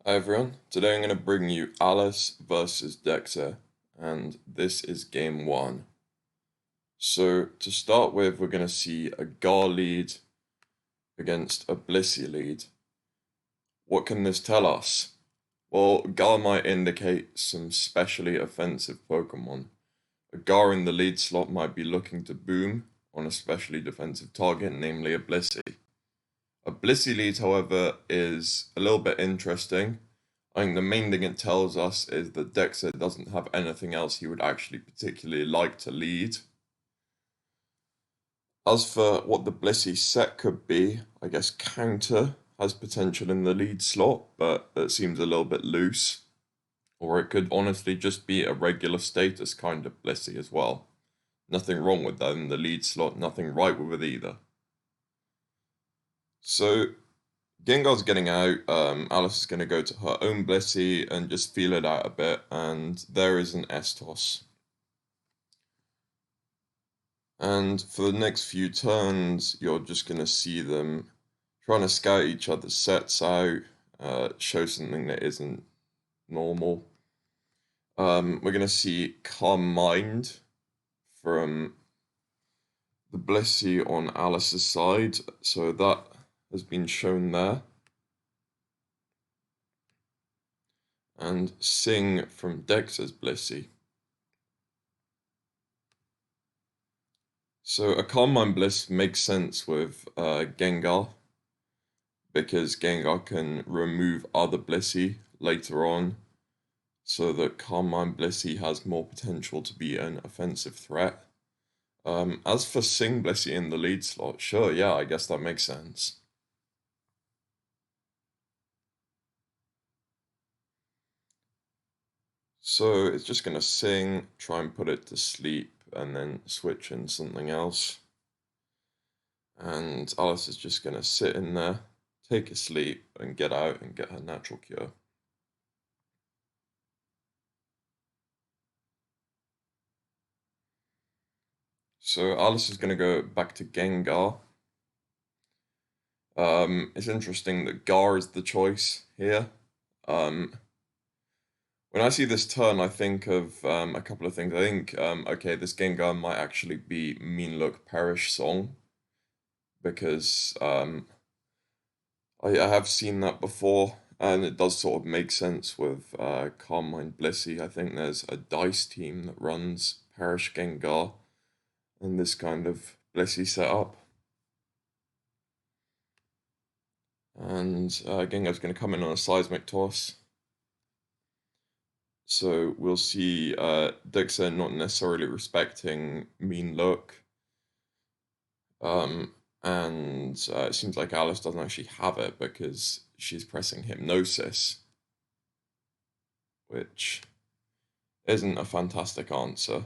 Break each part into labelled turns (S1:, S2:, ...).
S1: Hi everyone, today I'm going to bring you CALLOUS versus Dekzeh, and this is game one. So to start with, we're going to see a Gar lead against a Blissey lead. What can this tell us? Well, Gar might indicate some specially offensive Pokemon. A Gar in the lead slot might be looking to boom on a specially defensive target, namely a Blissey. A Blissey lead, however, is a little bit interesting. I think the main thing it tells us is that Dekzeh doesn't have anything else he would actually particularly like to lead. As for what the Blissey set could be, I guess Counter has potential in the lead slot, but it seems a little bit loose. Or it could honestly just be a regular status kind of Blissey as well. Nothing wrong with that in the lead slot, nothing right with it either. So Gengar's getting out, Alice is going to go to her own Blissey and just feel it out a bit, and there is an S-Toss. And for the next few turns, you're just going to see them trying to scout each other's sets out, show something that isn't normal. We're going to see Calm Mind from the Blissey on Alice's side, so that has been shown there. And Sing from Dekzeh's Blissey. So a Calm Mind Bliss makes sense with Gengar, because Gengar can remove other Blissey later on, so that Calm Mind Blissey has more potential to be an offensive threat. As for Sing Blissey in the lead slot, sure, yeah, I guess that makes sense. So it's just going to Sing, try and put it to sleep, and then switch in something else. And Alice is just going to sit in there, take a sleep, and get out and get her natural cure. So Alice is going to go back to Gengar. It's interesting that Gar is the choice here. When I see this turn, I think of a couple of things. I think, okay, this Gengar might actually be Mean Look Perish Song, because I have seen that before, and it does sort of make sense with Calm Mind Blissey. I think there's a dice team that runs Perish Gengar and this kind of Blissey setup. And Gengar's going to come in on a Seismic Toss. So we'll see Dekzeh not necessarily respecting Mean Look. And it seems like Alice doesn't actually have it because she's pressing Hypnosis, which isn't a fantastic answer.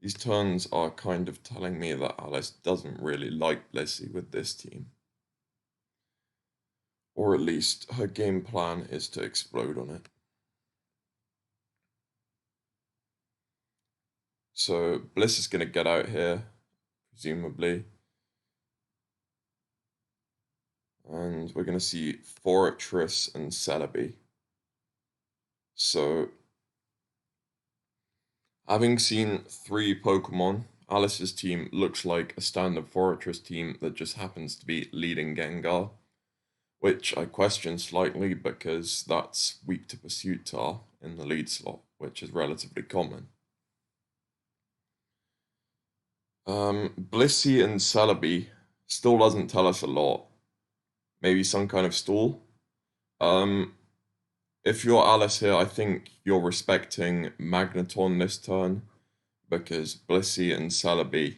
S1: These turns are kind of telling me that Alice doesn't really like Blissey with this team. Or at least her game plan is to explode on it. So Bliss is going to get out here, presumably. And we're going to see Fortress and Celebi. So, having seen 3 Pokemon, Alice's team looks like a standard Fortress team that just happens to be leading Gengar, which I question slightly because that's weak to Pursuitar in the lead slot, which is relatively common. Blissey and Celebi still doesn't tell us a lot. Maybe some kind of stall. If you're Alice here, I think you're respecting Magneton this turn, because Blissey and Celebi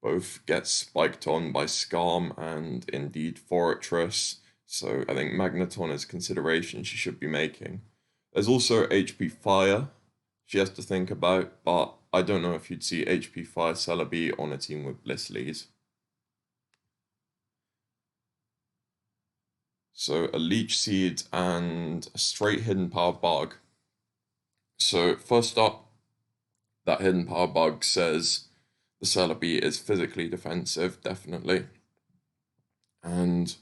S1: both get spiked on by Scarm and indeed Fortress, so I think Magneton is a consideration she should be making. There's also HP Fire she has to think about, but I don't know if you'd see HP Fire Celebi on a team with Bliss leads. So a Leech Seed and a straight Hidden Power Bug. So first up, that Hidden Power Bug says the Celebi is physically defensive, definitely. And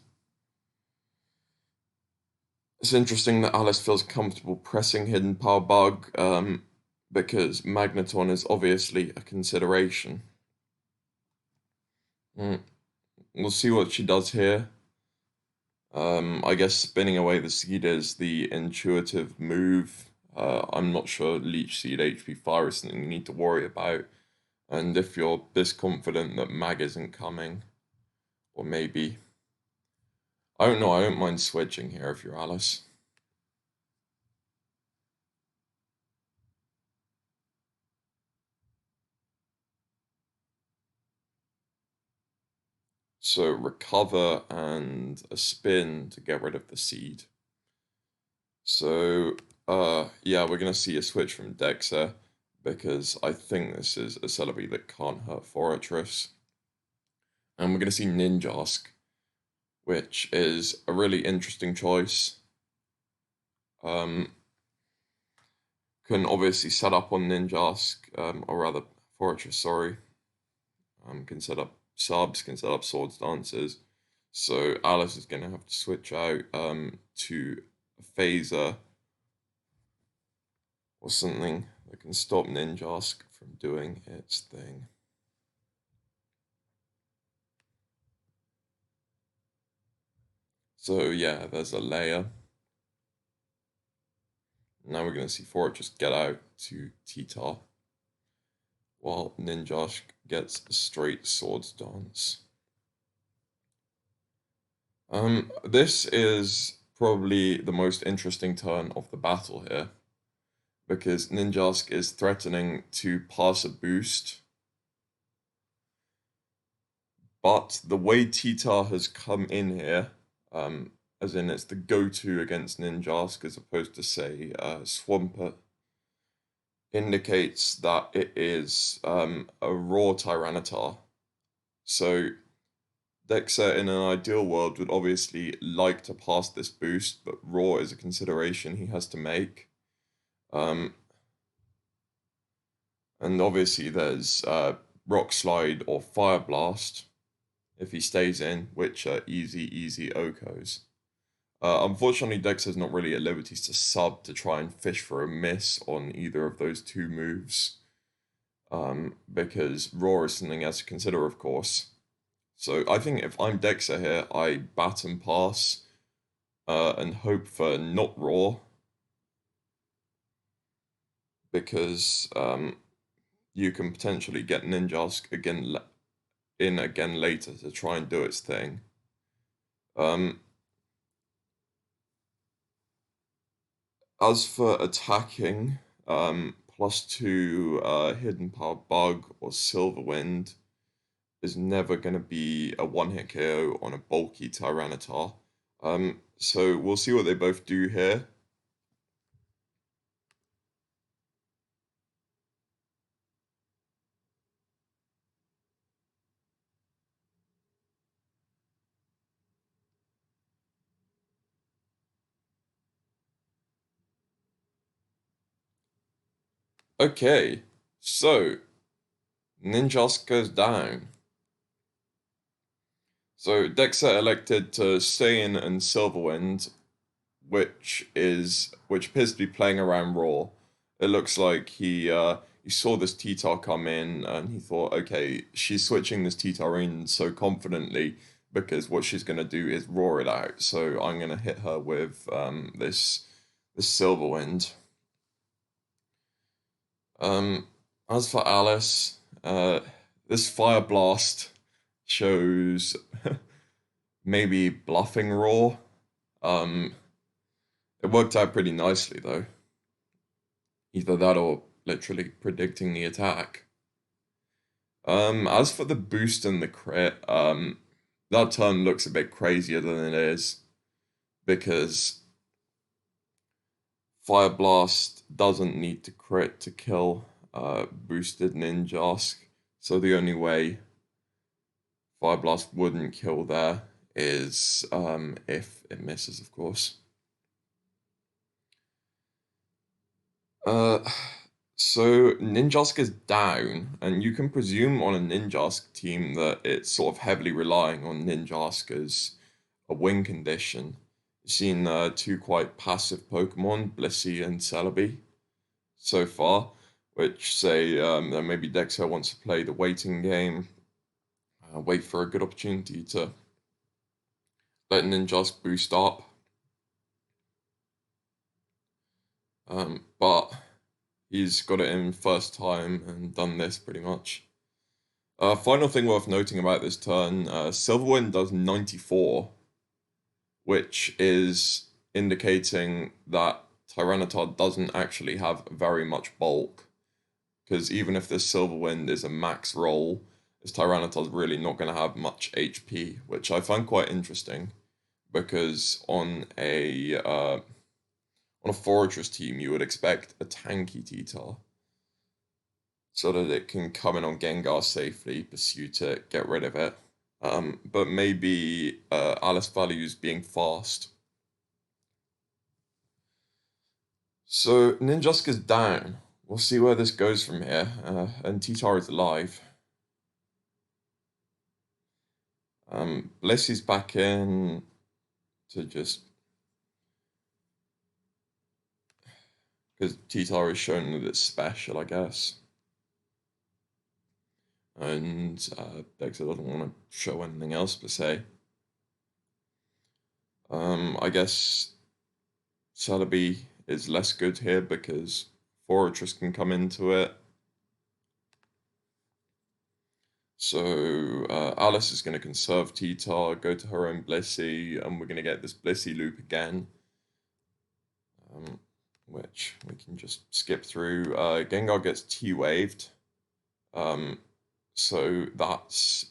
S1: It's interesting that Alice feels comfortable pressing Hidden Power Bug, because Magneton is obviously a consideration. We'll see what she does here. I guess spinning away the seed is the intuitive move. I'm not sure Leech Seed HP Fire is something you need to worry about. And if you're this confident that Mag isn't coming, or maybe... I don't know, I don't mind switching here if you're Alice. So recover and a spin to get rid of the seed. So, yeah, we're going to see a switch from Dekzeh because I think this is a Celebi that can't hurt Fortress. And we're going to see Ninjask, which is a really interesting choice. Can obviously set up on Ninjask, or rather Fortress, sorry. Can set up subs, can set up Swords Dancers. So Alice is going to have to switch out to a Phaser or something that can stop Ninjask from doing its thing. So yeah, there's a layer. Now we're going to see Fortress get out to T-Tar, while Ninjask gets a straight Swords Dance. This is probably the most interesting turn of the battle here, because Ninjask is threatening to pass a boost, but the way T-Tar has come in here, as in it's the go-to against Ninjask as opposed to, say, Swampert, indicates that it is a raw Tyranitar. So Dekzeh in an ideal world would obviously like to pass this boost, but raw is a consideration he has to make. And obviously there's Rock Slide or Fire Blast if he stays in, which are easy Okos. Unfortunately, Dekzeh's not really at liberty to sub to try and fish for a miss on either of those two moves, because raw is something he has to consider, of course. So I think if I'm Dekzeh here, I bat and pass, and hope for not raw, because you can potentially get Ninjask again later to try and do its thing. As for attacking, +2 Hidden Power Bug or Silverwind is never going to be a one-hit KO on a bulky Tyranitar. So we'll see what they both do here. Okay, so Ninjask goes down. So Dekzeh elected to stay in and Silverwind, which appears to be playing around raw. It looks like he saw this T-Tar come in and he thought, okay, she's switching this T-Tar in so confidently because what she's gonna do is roar it out. So I'm gonna hit her with this Silverwind. As for Alice, this Fire Blast shows maybe bluffing raw. It worked out pretty nicely though. Either that or literally predicting the attack. As for the boost and the crit, that turn looks a bit crazier than it is because Fire Blast doesn't need to crit to kill boosted Ninjask, so the only way Fire Blast wouldn't kill there is if it misses, of course. So Ninjask is down, and you can presume on a Ninjask team that it's sort of heavily relying on Ninjask as a win condition. You've seen two quite passive Pokemon, Blissey and Celebi, so far, which say that maybe Dekzeh wants to play the waiting game, wait for a good opportunity to let Ninjask boost up. But he's got it in first time and done this pretty much. Final thing worth noting about this turn, Silverwind does 94, which is indicating that Tyranitar doesn't actually have very much bulk. Because even if this Silverwind is a max roll, this Tyranitar's really not going to have much HP, which I find quite interesting. Because on a Fortress team, you would expect a tanky T-Tar so that it can come in on Gengar safely, pursuit it, get rid of it. But maybe Alice values being fast. So Ninjaska's down. We'll see where this goes from here. And T-Tar is alive. Blissey's back in to just... because T-Tar is shown that it's special, I guess. And Dekzeh doesn't want to show anything else per se. I guess Celebi is less good here because Fortress can come into it. So Alice is going to conserve T-Tar, go to her own Blissey, and we're going to get this Blissey loop again. Which we can just skip through. Gengar gets T-waved. So that's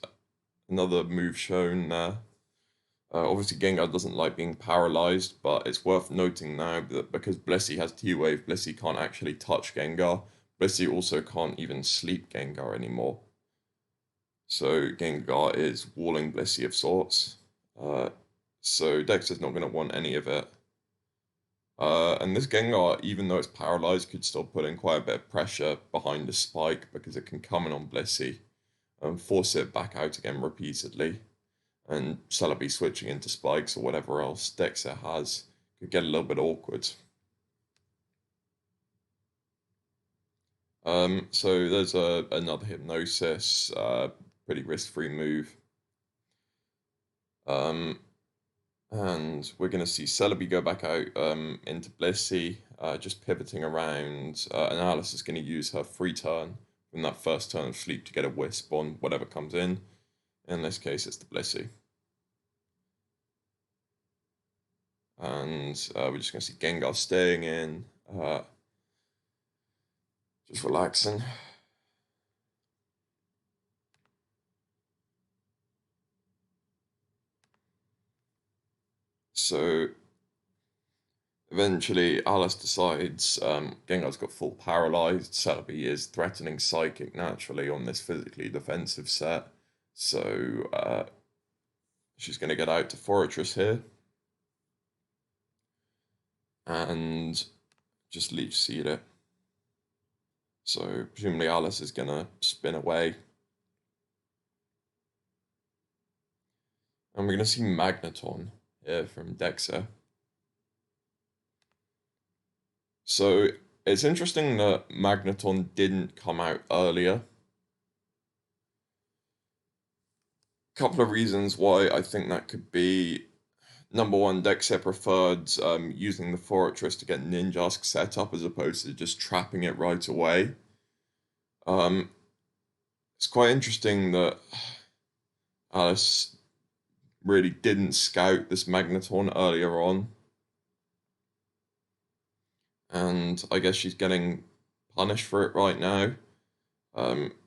S1: another move shown there. Obviously, Gengar doesn't like being paralyzed, but it's worth noting now that because Blissey has T-Wave, Blissey can't actually touch Gengar. Blissey also can't even sleep Gengar anymore. So Gengar is walling Blissey of sorts. So Dekzeh's not going to want any of it. And this Gengar, even though it's paralyzed, could still put in quite a bit of pressure behind the spike because it can come in on Blissey and force it back out again repeatedly. And Celebi switching into spikes or whatever else Dekzeh has could get a little bit awkward. So there's another Hypnosis, pretty risk-free move. And we're going to see Celebi go back out into Blissey, just pivoting around. And Alice is going to use her free turn from that first turn of sleep to get a Wisp on whatever comes in. In this case, it's the Blissey. And we're just going to see Gengar staying in, just relaxing. So eventually Alice decides Gengar's got full paralyzed. Celebi is threatening Psychic naturally on this physically defensive set. So she's going to get out to Fortress here. And just Leech Seed it. So presumably Alice is going to spin away. And we're going to see Magneton here from Dekzeh. So it's interesting that Magneton didn't come out earlier. Couple of reasons why I think that could be. Number one, Dekzeh preferred using the Fortress to get Ninjask set up as opposed to just trapping it right away. It's quite interesting that Alice really didn't scout this Magneton earlier on. And I guess she's getting punished for it right now.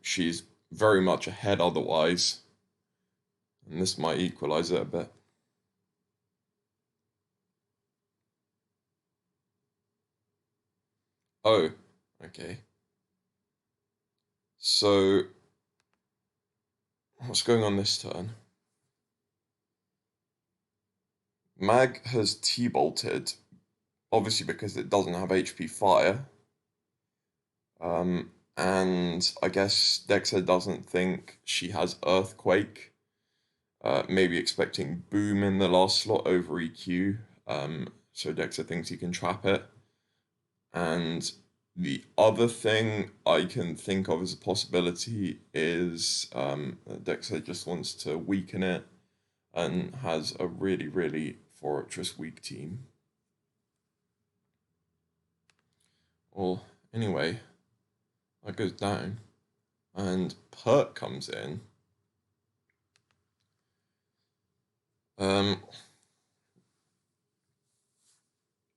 S1: She's very much ahead otherwise. And this might equalize it a bit. Oh, okay. So, what's going on this turn? Mag has T-bolted, obviously because it doesn't have HP Fire. And I guess Dekzeh doesn't think she has Earthquake. Maybe expecting Boom in the last slot over EQ. So Dekzeh thinks he can trap it. And the other thing I can think of as a possibility is Dekzeh just wants to weaken it and has a really, really fortress weak team. Well, anyway, that goes down, and Perk comes in.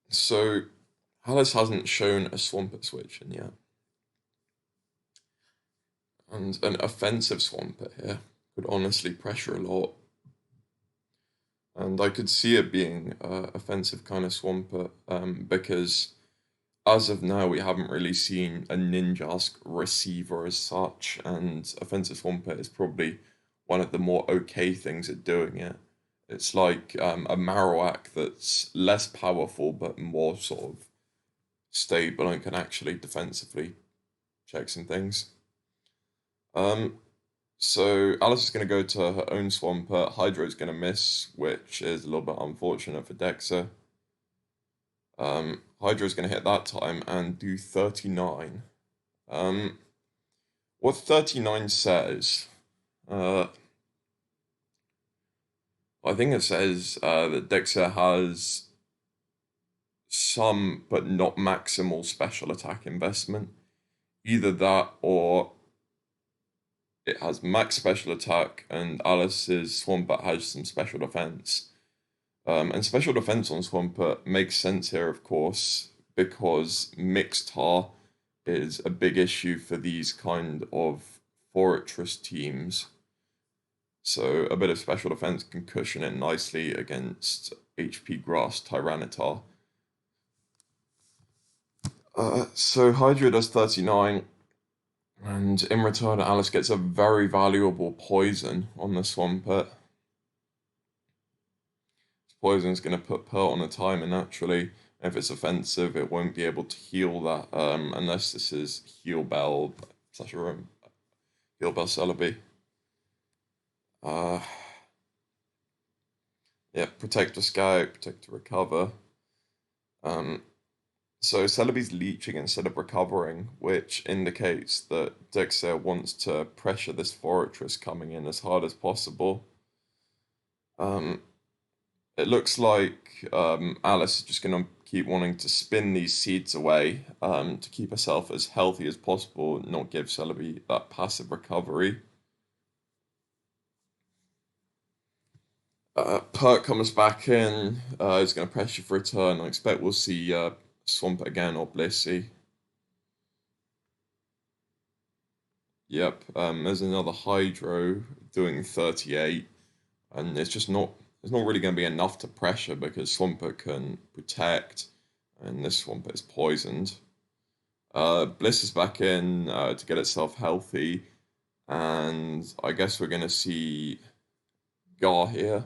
S1: So CALLOUS hasn't shown a Swampert switch in yet. And an offensive Swampert here could honestly pressure a lot. And I could see it being offensive kind of Swampert because as of now we haven't really seen a Ninjask receiver as such, and offensive Swampert is probably one of the more okay things at doing it. It's like a Marowak that's less powerful but more sort of stable and can actually defensively check some things. So Alice is going to go to her own Swampert. Hydro's going to miss, which is a little bit unfortunate for Dekzeh. Hydro's going to hit that time and do 39. What 39 says, I think it says that Dekzeh has some but not maximal special attack investment. Either that or it has max special attack and Alice's Swampert has some special defense. And special defense on Swampert makes sense here, of course, because mixed tar is a big issue for these kind of fortress teams. So a bit of special defense can cushion it nicely against HP Grass Tyranitar. So Hydra does 39. And in return, Alice gets a very valuable poison on the Swampert. This poison is going to put Pert on a timer naturally. If it's offensive, it won't be able to heal that unless this is Heal Bell / Heal Bell Celebi. Yeah, Protect to Scout, Protect to Recover. So Celebi's leeching instead of recovering, which indicates that Dekzeh wants to pressure this fortress coming in as hard as possible. It looks like Alice is just going to keep wanting to spin these seeds away to keep herself as healthy as possible, not give Celebi that passive recovery. Perk comes back in, he's going to pressure for a turn. I expect we'll see Swampert again or Blissey. Yep, there's another Hydro doing 38, and it's not really going to be enough to pressure because Swampert can protect, and this Swampert is poisoned. Bliss is back in to get itself healthy, and I guess we're going to see Gar here.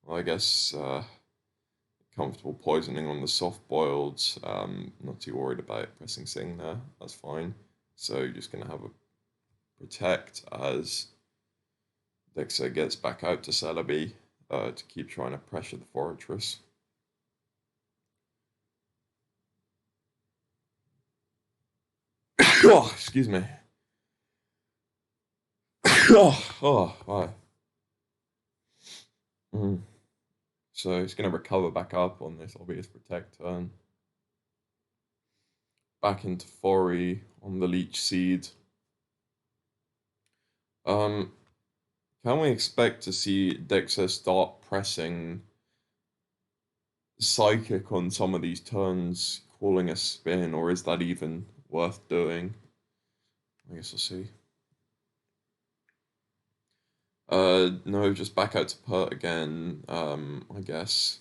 S1: Well, I guess comfortable poisoning on the soft-boiled. Not too worried about pressing Sing there. That's fine. So just going to have a Protect as Dekzeh gets back out to Celebi to keep trying to pressure the fortress. Oh, excuse me. Right. So he's going to recover back up on this obvious Protect turn. Back into Fori on the Leech Seed. Can we expect to see Dekzeh start pressing Psychic on some of these turns, calling a spin, or is that even worth doing? I guess we'll see. No, just back out to Pert again, I guess.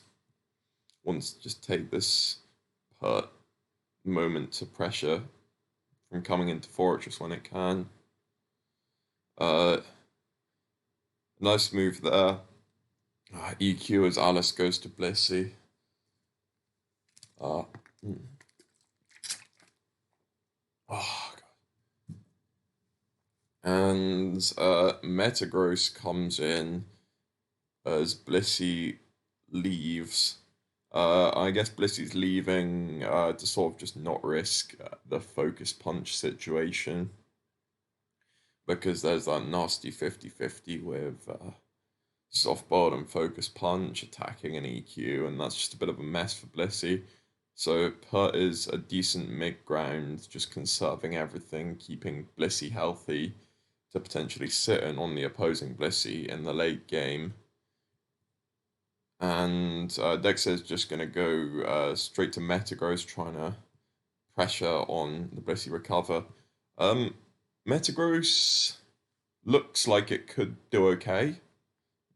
S1: Wants to just take this Pert moment to pressure from coming into Fortress when it can. Nice move there. EQ as Alice goes to Blissey. Oh, God. And Metagross comes in as Blissey leaves. I guess Blissey's leaving to sort of just not risk the focus punch situation because there's that nasty 50-50 with softball and focus punch attacking an EQ, and that's just a bit of a mess for Blissey. So Put is a decent mid-ground, just conserving everything, keeping Blissey healthy to potentially sit in on the opposing Blissey in the late game. And Dekzeh is just going to go straight to Metagross, trying to pressure on the Blissey recover. Metagross looks like it could do okay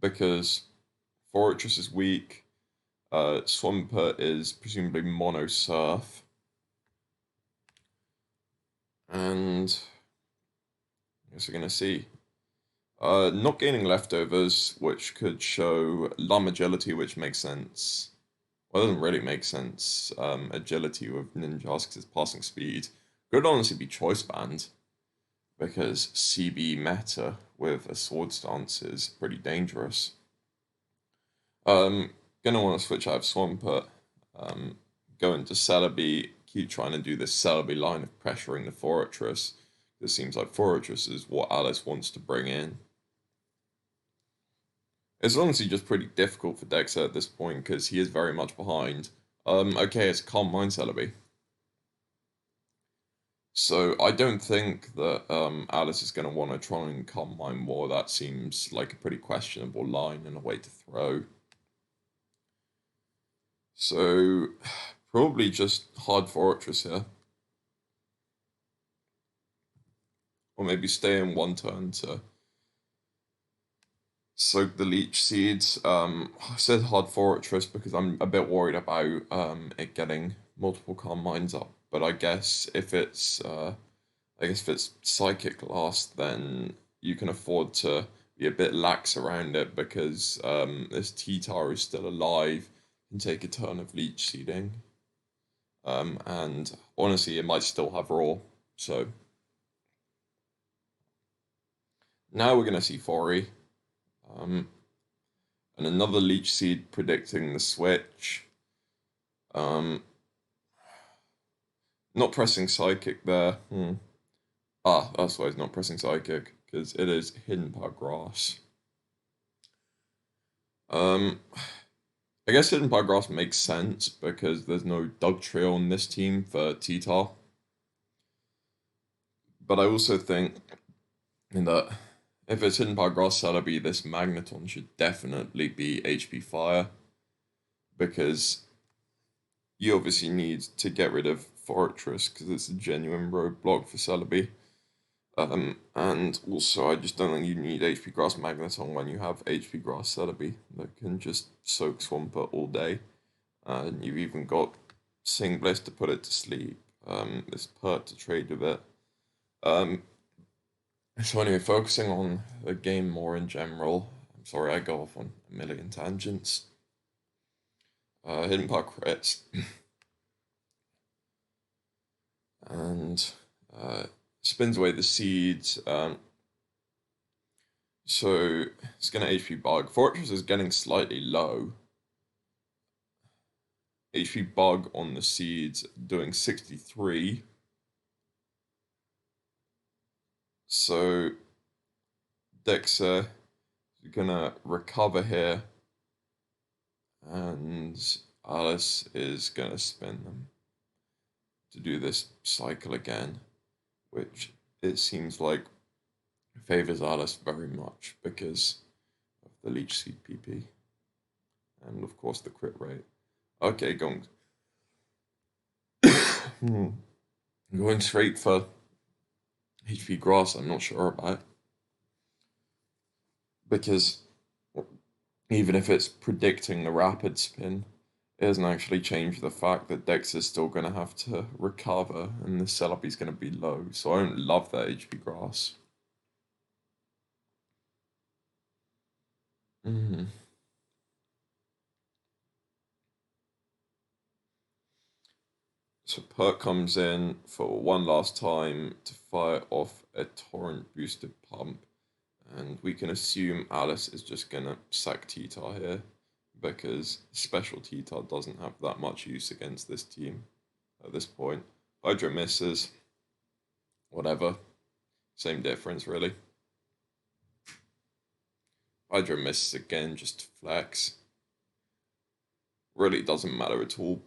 S1: because Fortress is weak. Swampert is presumably mono surf. And I guess we're going to see. Not gaining leftovers, which could show Lum agility, which makes sense. Well, it doesn't really make sense. Agility with Ninjask because it's passing speed. Could honestly be choice band because CB meta with a sword stance is pretty dangerous. Gonna want to switch out of Swampert. Go into Celebi, keep trying to do this Celebi line of pressuring the Fortress. It seems like Fortress is what Alice wants to bring in. It's honestly just pretty difficult for Dekzeh at this point because he is very much behind. Okay, it's a Calm Mind Celebi. So I don't think that Alice is going to want to try and Calm Mind more. That seems like a pretty questionable line and a way to throw. So probably just hard Fortress here. Or maybe stay in one turn to soak the leech seeds. I said hard Fortress because I'm a bit worried about it getting multiple Calm Minds up. But I guess if it's Psychic Blast, then you can afford to be a bit lax around it because this T-Tar is still alive and take a turn of leech seeding. And honestly, it might still have Raw. So now we're going to see Fori. And another leech seed predicting the switch. Not pressing Psychic there. That's why it's not pressing Psychic, because it is Hidden Power Grass. I guess Hidden Power Grass makes sense because there's no Dugtrio on this team for T-Tar. But I also think that if it's Hidden Power Grass Celebi, this Magneton should definitely be HP Fire because you obviously need to get rid of Fortress because it's a genuine roadblock for Celebi. And also, I just don't think you need HP Grass Magneton when you have HP Grass Celebi that can just soak Swampert all day. And you've even got Sing Bliss to put it to sleep. This Pert to trade with it. So anyway, focusing on the game more in general. I'm sorry, I go off on a million tangents. Hidden Power crits. And spins away the seeds. So it's going to HP Bug. Fortress is getting slightly low. HP Bug on the seeds doing 63. So Dekzeh is going to recover here. And Alice is going to spin them to do this cycle again, which it seems like favors Alice very much because of the Leech Seed PP. And of course the crit rate. Okay, going straight for HP Grass, I'm not sure about. Because even if it's predicting the rapid spin, it doesn't actually change the fact that Dex is still going to have to recover and the Celebi's going to be low. So I don't love that HP Grass. So Perk comes in for one last time to fire off a torrent boosted pump. And we can assume Alice is just gonna sack T-Tar here because special T-Tar doesn't have that much use against this team at this point. Hydra misses, whatever, same difference really. Hydra misses again, just flex. Really doesn't matter at all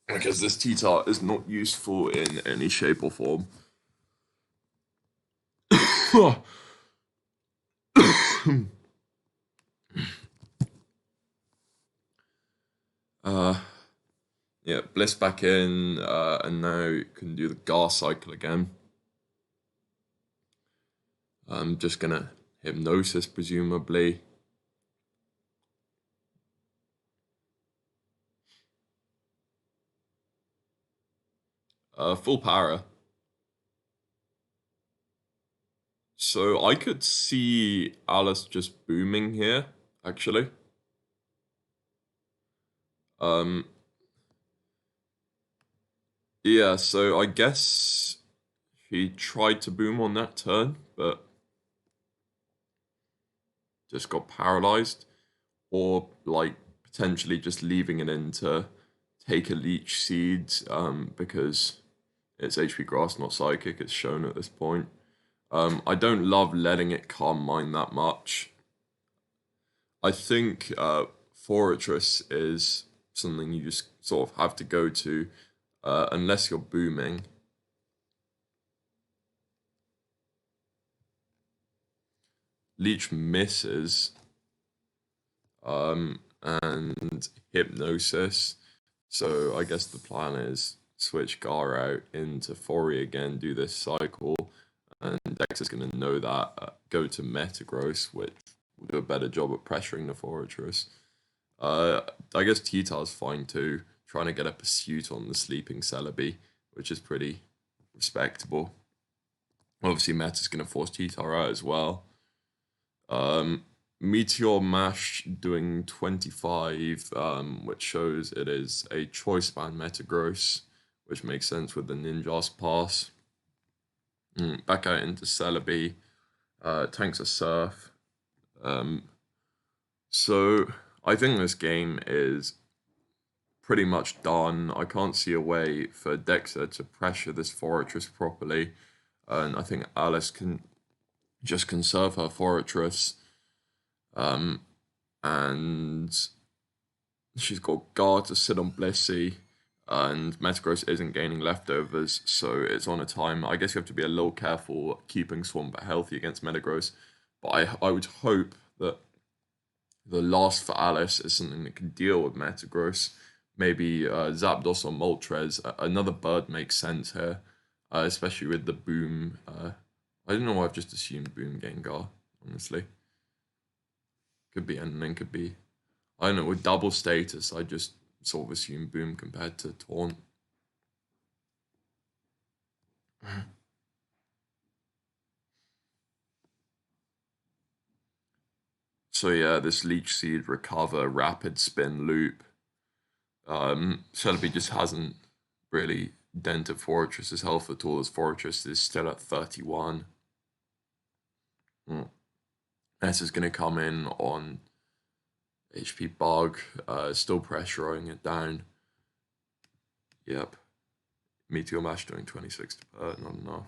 S1: because this T-Tar is not useful in any shape or form. Yeah, Bliss back in, and now can do the Gar cycle again. I'm just gonna Hypnosis, presumably. Full Para. So I could see Alice just booming here, actually. Um, yeah, so I guess he tried to boom on that turn, but just got paralyzed. Or, like, potentially just leaving it in to take a Leech Seed, because it's HP Grass, not Psychic, it's shown at this point. I don't love letting it Calm Mind that much. I think Fortress is something you just sort of have to go to, unless you're booming. Leech misses, and Hypnosis. So I guess the plan is switch Gar out into Fori again, do this cycle, and Dex is going to know that, go to Metagross, which will do a better job at pressuring the Fortress. I guess T-Tar's fine too, trying to get a pursuit on the sleeping Celebi, which is pretty respectable. Obviously, Meta's going to force T-Tar out as well. Meteor Mash doing 25, which shows it is a choice band Metagross, which makes sense with the Ninja's pass. Back out into Celebi, tanks a Surf. So I think this game is pretty much done. I can't see a way for Dekzeh to pressure this Fortress properly, and I think Alice can just conserve her Fortress. And she's got Gar to sit on Blissey, and Metagross isn't gaining leftovers, so it's on a time. I guess you have to be a little careful keeping Swampert healthy against Metagross, but I would hope that the last for Alice is something that can deal with Metagross. Maybe Zapdos or Moltres. Another bird makes sense here, especially with the Boom. I don't know why I've just assumed Boom Gengar, honestly. Could be anything, could be. I don't know, with double status, I just sort of assume Boom compared to Taunt. So yeah, this Leech Seed, Recover, Rapid Spin, Loop. Celebi just hasn't really dented Fortress's health at all, as Fortress is still at 31. S is going to come in on HP Bug, still pressuring it down. Yep. Meteor Mash doing 26 to not enough.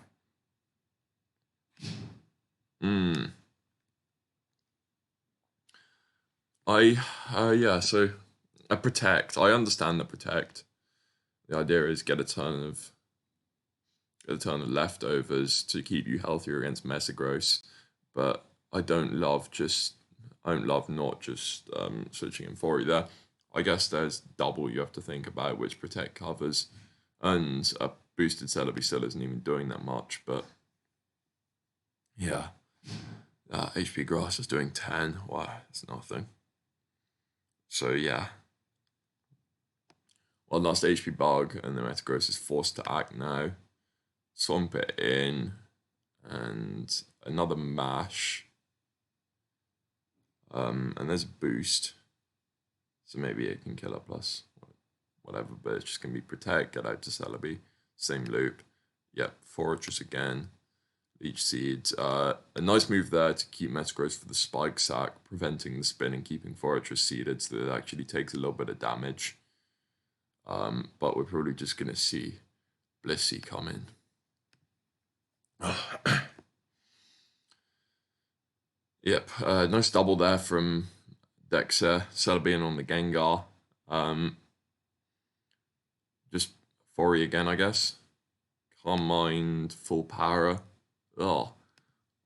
S1: Yeah, so a Protect. I understand the Protect. The idea is get a ton of leftovers to keep you healthier against Metagross, but I don't love not just switching in for you there. I guess there's double you have to think about, which Protect covers, and a boosted Celebi still isn't even doing that much, but yeah. HP Grass is doing 10. Wow, it's nothing. So yeah. Well, last HP Bug, and the Metagross is forced to act now. Swamp it in, and another Mash. And there's a boost. So maybe it can kill her plus. whatever, but it's just going to be protect, get out to Celebi, same loop. Yep, Fortress again, Leech Seeds. A nice move there to keep Metagross for the Spike Sack, preventing the spin and keeping Fortress seeded so that it actually takes a little bit of damage. But we're probably just going to see Blissey come in. Yep, nice double there from Dekzeh, Celebi on the Gengar. Just Fori again, I guess. Calm Mind, full power. Oh,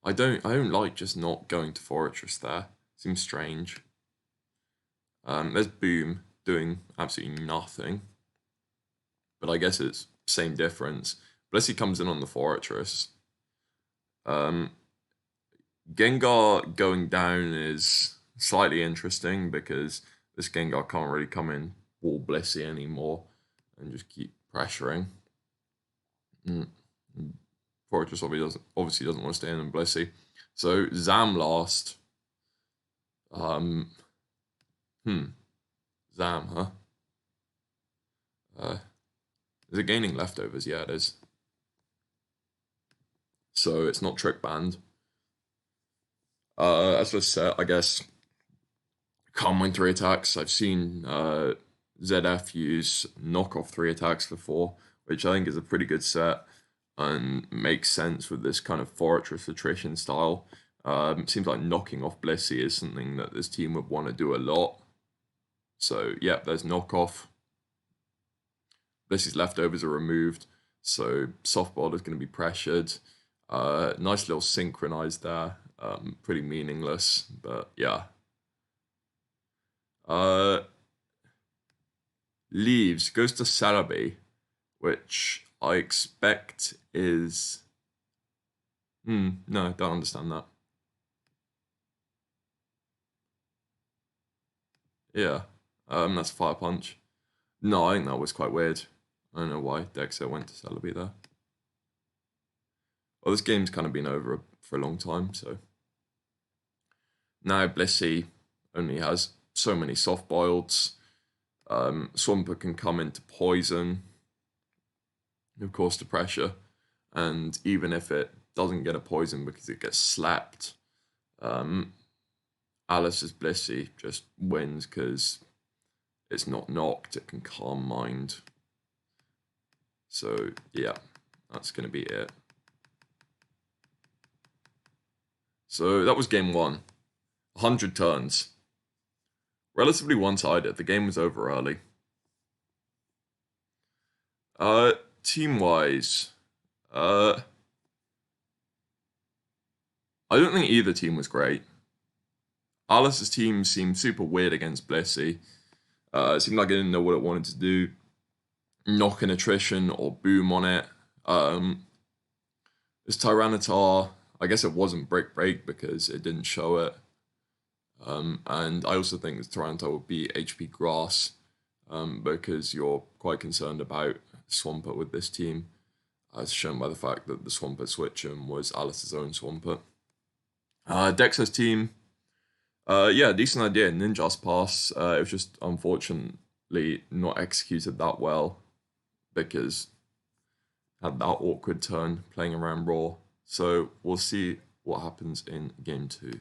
S1: I don't like just not going to Fortress there. Seems strange. There's Boom doing absolutely nothing. But I guess it's same difference. Blissey comes in on the Fortress. Gengar going down is slightly interesting because this Gengar can't really come in full Blissey anymore and just keep pressuring. Fortress obviously doesn't want to stay in Blissey. So Zam last. Zam, huh? Is it gaining leftovers? Yeah, it is. So it's not trick banned. As I said, I guess Calm Mind 3 attacks. I've seen ZF use knockoff 3 attacks before, which I think is a pretty good set and makes sense with this kind of Fortress attrition style. It seems like knocking off Blissey is something that this team would want to do a lot. So, yeah, there's knockoff. Blissey's leftovers are removed, so softball is going to be pressured. Nice little synchronized there. Pretty meaningless, but yeah. Leaves, goes to Celebi, which I expect is... no, don't understand that. Yeah, that's Fire Punch. No, I think that was quite weird. I don't know why Dekzeh went to Celebi there. Well, this game's kind of been over for a long time, so... Now Blissey only has so many soft-boileds. Swampert can come into poison, of course, to pressure. And even if it doesn't get a poison because it gets slapped, Alice's Blissey just wins because it's not knocked, it can Calm Mind. So, yeah, that's going to be it. So that was game 1. 100 turns. Relatively one-sided. The game was over early. Team-wise, I don't think either team was great. Alice's team seemed super weird against Blissey. It seemed like it didn't know what it wanted to do. Knock an attrition or boom on it. This Tyranitar, I guess it wasn't Brick Break because it didn't show it. And I also think this Tyranitar would be HP Grass because you're quite concerned about Swampert with this team, as shown by the fact that the Swampert Switch'em was Alice's own Swampert. Dekzeh's team, yeah, decent idea. Ninja's Pass, it was just unfortunately not executed that well because had that awkward turn playing around Raw. So we'll see what happens in game 2.